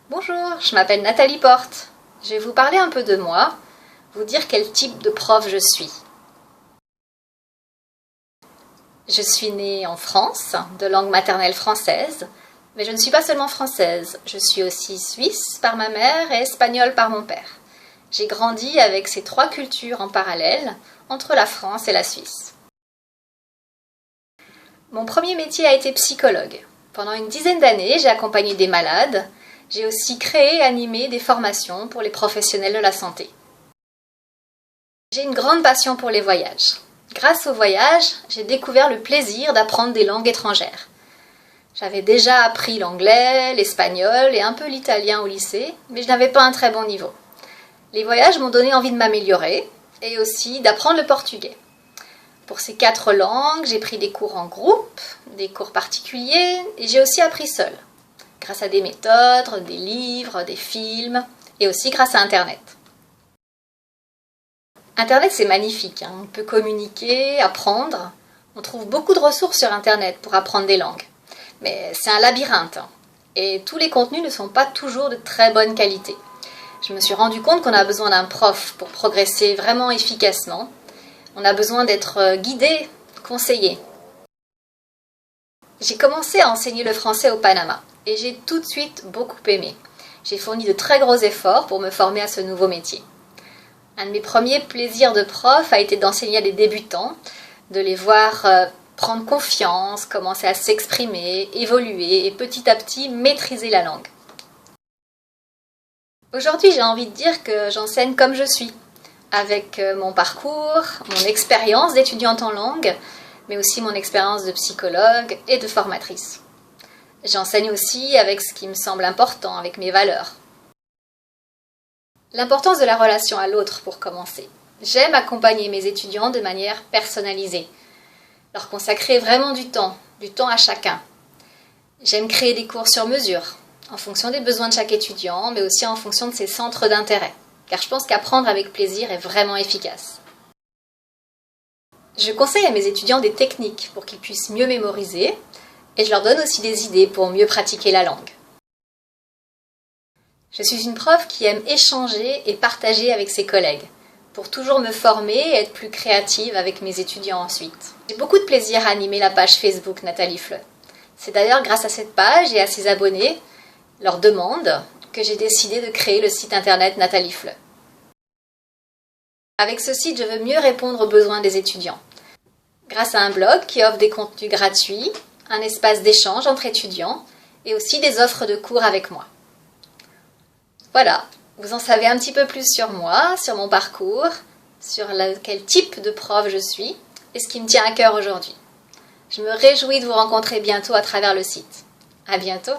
Bonjour, je m'appelle Nathalie Porte. Je vais vous parler un peu de moi, vous dire quel type de prof je suis. Je suis née en France, de langue maternelle française, mais je ne suis pas seulement française, je suis aussi suisse par ma mère et espagnole par mon père. J'ai grandi avec ces trois cultures en parallèle, entre la France et la Suisse. Mon premier métier a été psychologue. Pendant une dizaine d'années, j'ai accompagné des malades. J'ai aussi créé et animé des formations pour les professionnels de la santé. J'ai une grande passion pour les voyages. Grâce aux voyages, j'ai découvert le plaisir d'apprendre des langues étrangères. J'avais déjà appris l'anglais, l'espagnol et un peu l'italien au lycée, mais je n'avais pas un très bon niveau. Les voyages m'ont donné envie de m'améliorer et aussi d'apprendre le portugais. Pour ces 4 langues, j'ai pris des cours en groupe, des cours particuliers et j'ai aussi appris seule, grâce à des méthodes, des livres, des films et aussi grâce à Internet. Internet, c'est magnifique, on peut communiquer, apprendre. On trouve beaucoup de ressources sur Internet pour apprendre des langues. Mais c'est un labyrinthe et tous les contenus ne sont pas toujours de très bonne qualité. Je me suis rendu compte qu'on a besoin d'un prof pour progresser vraiment efficacement. On a besoin d'être guidé, conseillé. J'ai commencé à enseigner le français au Panama et j'ai tout de suite beaucoup aimé. J'ai fourni de très gros efforts pour me former à ce nouveau métier. Un de mes premiers plaisirs de prof a été d'enseigner à des débutants, de les voir prendre confiance, commencer à s'exprimer, évoluer et petit à petit maîtriser la langue. Aujourd'hui, j'ai envie de dire que j'enseigne comme je suis, avec mon parcours, mon expérience d'étudiante en langue, mais aussi mon expérience de psychologue et de formatrice. J'enseigne aussi avec ce qui me semble important, avec mes valeurs. L'importance de la relation à l'autre pour commencer. J'aime accompagner mes étudiants de manière personnalisée, leur consacrer vraiment du temps à chacun. J'aime créer des cours sur mesure, en fonction des besoins de chaque étudiant, mais aussi en fonction de ses centres d'intérêt, car je pense qu'apprendre avec plaisir est vraiment efficace. Je conseille à mes étudiants des techniques pour qu'ils puissent mieux mémoriser, et je leur donne aussi des idées pour mieux pratiquer la langue. Je suis une prof qui aime échanger et partager avec ses collègues, pour toujours me former et être plus créative avec mes étudiants ensuite. J'ai beaucoup de plaisir à animer la page Facebook Nathalie Fleu. C'est d'ailleurs grâce à cette page et à ses abonnés, leur demande, que j'ai décidé de créer le site internet Nathalie Fleu. Avec ce site, je veux mieux répondre aux besoins des étudiants. Grâce à un blog qui offre des contenus gratuits, un espace d'échange entre étudiants et aussi des offres de cours avec moi. Voilà, vous en savez un petit peu plus sur moi, sur mon parcours, sur quel type de prof je suis et ce qui me tient à cœur aujourd'hui. Je me réjouis de vous rencontrer bientôt à travers le site. À bientôt!